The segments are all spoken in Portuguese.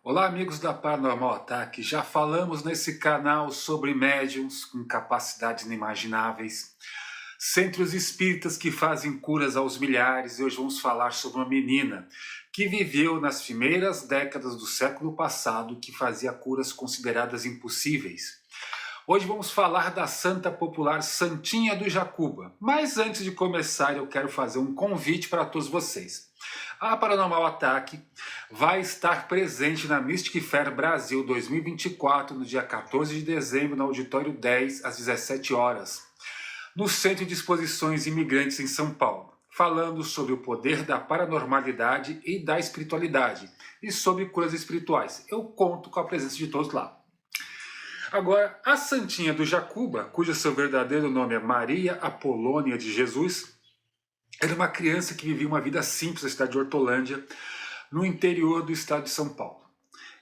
Olá, amigos da Paranormal Ataque. Já falamos nesse canal sobre médiums com capacidades inimagináveis, centros espíritas que fazem curas aos milhares, e hoje vamos falar sobre uma menina que viveu nas primeiras décadas do século passado, que fazia curas consideradas impossíveis. Hoje vamos falar da santa popular Santinha do Jacuba. Mas antes de começar, eu quero fazer um convite para todos vocês. A Paranormal Ataque vai estar presente na Mystic Fair Brasil 2024, no dia 14 de dezembro, no Auditório 10, às 17 horas, no Centro de Exposições Imigrantes em São Paulo, falando sobre o poder da paranormalidade e da espiritualidade, e sobre curas espirituais. Eu conto com a presença de todos lá. Agora, a Santinha do Jacuba, cujo seu verdadeiro nome é Maria Apolônia de Jesus, era uma criança que vivia uma vida simples na cidade de Hortolândia, no interior do estado de São Paulo.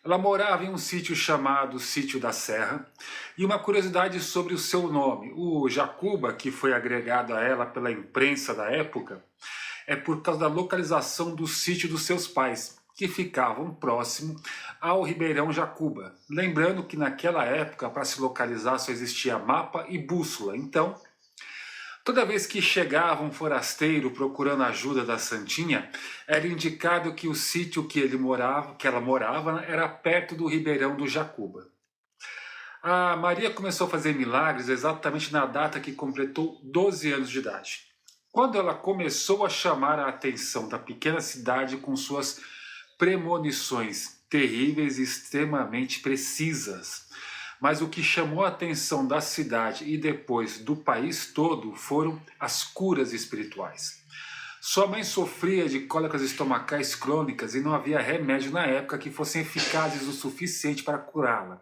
Ela morava em um sítio chamado Sítio da Serra, e uma curiosidade sobre o seu nome, o Jacuba, que foi agregado a ela pela imprensa da época, é por causa da localização do sítio dos seus pais, que ficavam próximo ao Ribeirão Jacuba. Lembrando que naquela época, para se localizar, só existia mapa e bússola. Então, toda vez que chegava um forasteiro procurando a ajuda da Santinha, era indicado que o sítio que ela morava, era perto do Ribeirão do Jacuba. A Maria começou a fazer milagres exatamente na data que completou 12 anos de idade, quando ela começou a chamar a atenção da pequena cidade com suas premonições terríveis e extremamente precisas. Mas o que chamou a atenção da cidade e depois do país todo foram as curas espirituais. Sua mãe sofria de cólicas estomacais crônicas e não havia remédio na época que fossem eficazes o suficiente para curá-la.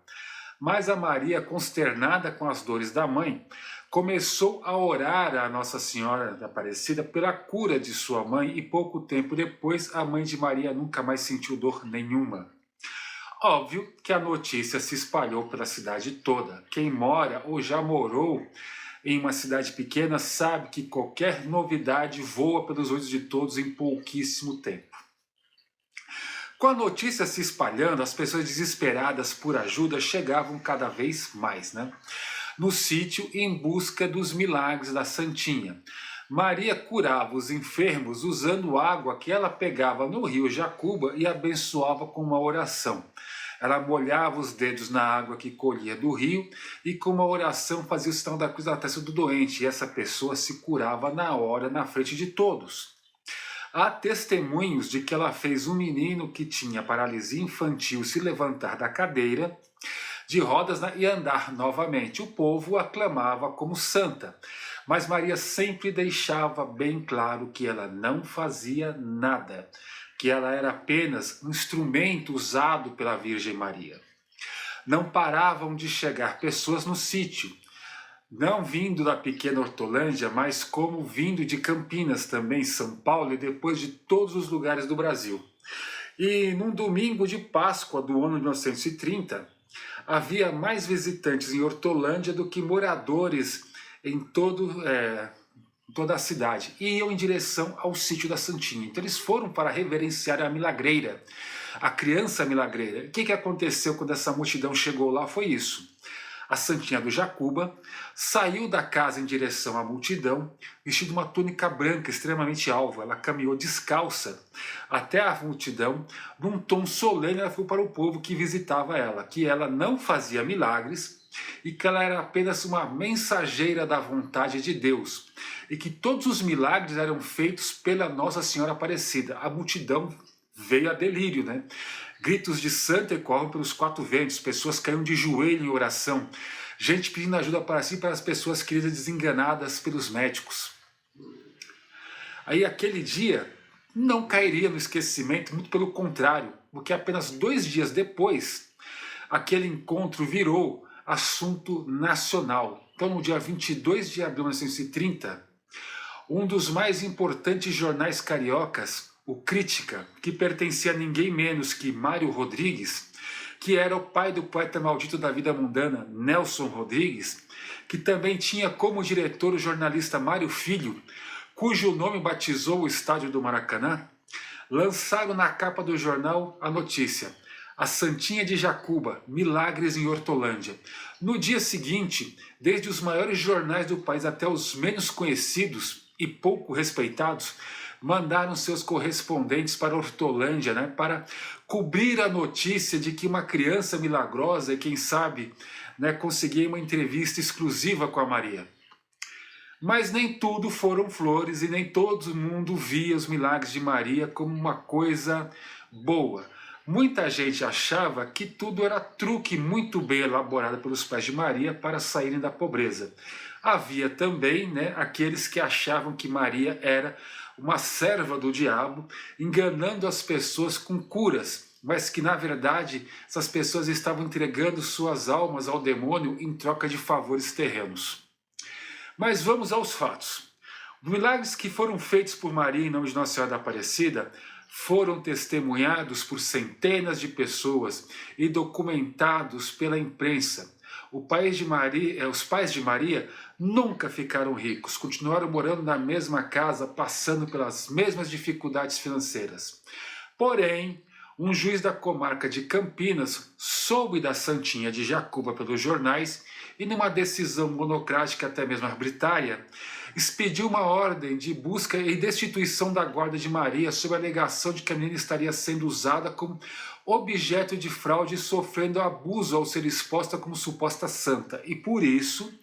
Mas a Maria, consternada com as dores da mãe, começou a orar a Nossa Senhora da Aparecida pela cura de sua mãe, e pouco tempo depois a mãe de Maria nunca mais sentiu dor nenhuma. Óbvio que a notícia se espalhou pela cidade toda. Quem mora ou já morou em uma cidade pequena sabe que qualquer novidade voa pelos olhos de todos em pouquíssimo tempo. Com a notícia se espalhando, as pessoas desesperadas por ajuda chegavam cada vez mais, no sítio em busca dos milagres da Santinha. Maria curava os enfermos usando água que ela pegava no rio Jacuba e abençoava com uma oração. Ela molhava os dedos na água que colhia do rio e com uma oração fazia o sinal da cruz na testa do doente, e essa pessoa se curava na hora, na frente de todos. Há testemunhos de que ela fez um menino que tinha paralisia infantil se levantar da cadeira de rodas e andar novamente. O povo a aclamava como santa, mas Maria sempre deixava bem claro que ela não fazia nada, que ela era apenas um instrumento usado pela Virgem Maria. Não paravam de chegar pessoas no sítio, não vindo da pequena Hortolândia, mas como vindo de Campinas também, São Paulo e depois de todos os lugares do Brasil. E num domingo de Páscoa do ano de 1930, havia mais visitantes em Hortolândia do que moradores em toda a cidade, e iam em direção ao sítio da Santinha. Então eles foram para reverenciar a milagreira, a criança milagreira. O que aconteceu quando essa multidão chegou lá foi isso. A Santinha do Jacuba saiu da casa em direção à multidão, vestida uma túnica branca extremamente alva. Ela caminhou descalça até a multidão, num tom solene ela falou para o povo que visitava ela, que ela não fazia milagres e que ela era apenas uma mensageira da vontade de Deus, e que todos os milagres eram feitos pela Nossa Senhora Aparecida. A multidão veio a delírio, Gritos de santa ecoam pelos quatro ventos, pessoas caíam de joelho em oração, gente pedindo ajuda para si e para as pessoas queridas desenganadas pelos médicos. Aí aquele dia não cairia no esquecimento, muito pelo contrário, porque apenas 2 dias depois, aquele encontro virou assunto nacional. Então, no dia 22 de abril de 1930, um dos mais importantes jornais cariocas, o Crítica, que pertencia a ninguém menos que Mário Rodrigues, que era o pai do poeta maldito da vida mundana, Nelson Rodrigues, que também tinha como diretor o jornalista Mário Filho, cujo nome batizou o estádio do Maracanã, lançaram na capa do jornal a notícia: a Santinha de Jacuba, milagres em Hortolândia. No dia seguinte, desde os maiores jornais do país até os menos conhecidos e pouco respeitados, mandaram seus correspondentes para Hortolândia, para cobrir a notícia de que uma criança milagrosa e quem sabe conseguia uma entrevista exclusiva com a Maria. Mas nem tudo foram flores e nem todo mundo via os milagres de Maria como uma coisa boa. Muita gente achava que tudo era truque muito bem elaborado pelos pais de Maria para saírem da pobreza. Havia também aqueles que achavam que Maria era uma serva do diabo, enganando as pessoas com curas, mas que na verdade essas pessoas estavam entregando suas almas ao demônio em troca de favores terrenos. Mas vamos aos fatos. Os milagres que foram feitos por Maria em nome de Nossa Senhora da Aparecida foram testemunhados por centenas de pessoas e documentados pela imprensa. Os pais de Maria nunca ficaram ricos, continuaram morando na mesma casa, passando pelas mesmas dificuldades financeiras. Porém, um juiz da comarca de Campinas soube da Santinha de Jacuba pelos jornais e, numa decisão monocrática até mesmo arbitrária, expediu uma ordem de busca e destituição da guarda de Maria sob a alegação de que a menina estaria sendo usada como objeto de fraude e sofrendo abuso ao ser exposta como suposta santa. E por isso,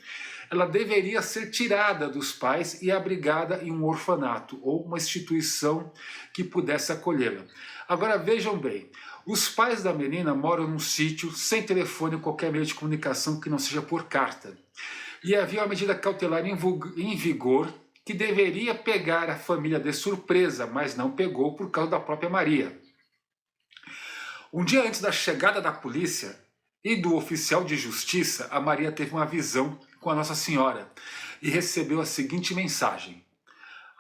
ela deveria ser tirada dos pais e abrigada em um orfanato ou uma instituição que pudesse acolhê-la. Agora vejam bem, os pais da menina moram num sítio sem telefone ou qualquer meio de comunicação que não seja por carta. E havia uma medida cautelar em vigor que deveria pegar a família de surpresa, mas não pegou por causa da própria Maria. Um dia antes da chegada da polícia e do oficial de justiça, a Maria teve uma visão com a Nossa Senhora e recebeu a seguinte mensagem: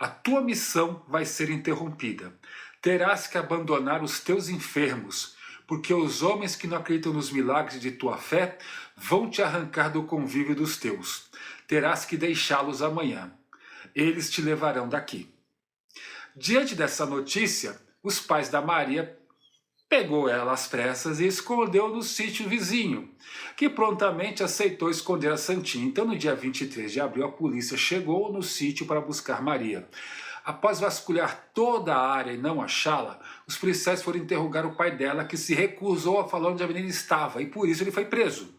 a tua missão vai ser interrompida. Terás que abandonar os teus enfermos, porque os homens que não acreditam nos milagres de tua fé vão te arrancar do convívio dos teus. Terás que deixá-los amanhã. Eles te levarão daqui. Diante dessa notícia, os pais da Maria pegou ela às pressas e escondeu no sítio vizinho, que prontamente aceitou esconder a Santinha. Então, no dia 23 de abril, a polícia chegou no sítio para buscar Maria. Após vasculhar toda a área e não achá-la, os policiais foram interrogar o pai dela, que se recusou a falar onde a menina estava, e por isso ele foi preso.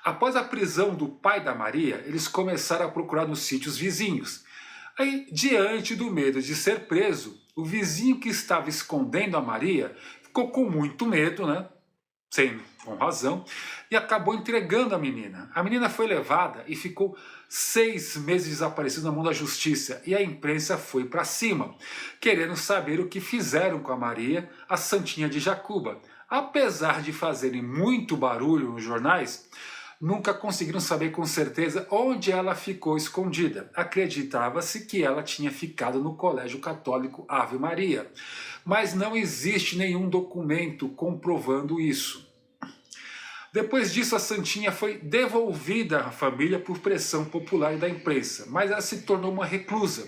Após a prisão do pai da Maria, eles começaram a procurar nos sítios vizinhos. Aí, diante do medo de ser preso, o vizinho que estava escondendo a Maria ficou com muito medo, com razão, e acabou entregando a menina. A menina foi levada e ficou 6 meses desaparecida na mão da justiça, e a imprensa foi para cima, querendo saber o que fizeram com a Maria, a Santinha de Jacuba. Apesar de fazerem muito barulho nos jornais, nunca conseguiram saber com certeza onde ela ficou escondida. Acreditava-se que ela tinha ficado no Colégio Católico Ave Maria, mas não existe nenhum documento comprovando isso. Depois disso, a Santinha foi devolvida à família por pressão popular e da imprensa, mas ela se tornou uma reclusa,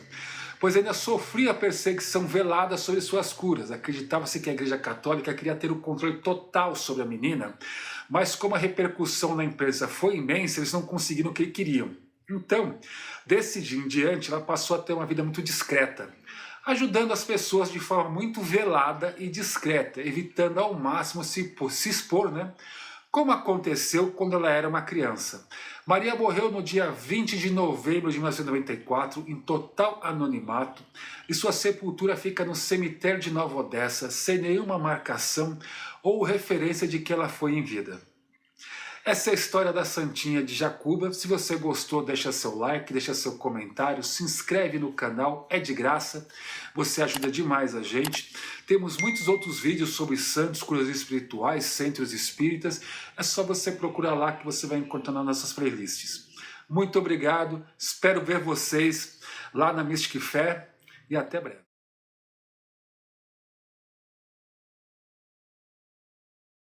pois ainda sofria perseguição velada sobre suas curas. Acreditava-se que a Igreja Católica queria ter o controle total sobre a menina, mas como a repercussão na imprensa foi imensa, eles não conseguiram o que queriam. Então, desse dia em diante, ela passou a ter uma vida muito discreta, ajudando as pessoas de forma muito velada e discreta, evitando ao máximo se expor, como aconteceu quando ela era uma criança. Maria morreu no dia 20 de novembro de 1994, em total anonimato, e sua sepultura fica no cemitério de Nova Odessa, sem nenhuma marcação ou referência de que ela foi em vida. Essa é a história da Santinha de Jacuba. Se você gostou, deixa seu like, deixa seu comentário, se inscreve no canal, é de graça, você ajuda demais a gente. Temos muitos outros vídeos sobre santos, curas espirituais, centros espíritas, é só você procurar lá que você vai encontrar nas nossas playlists. Muito obrigado, espero ver vocês lá na Mystic Fé e até breve.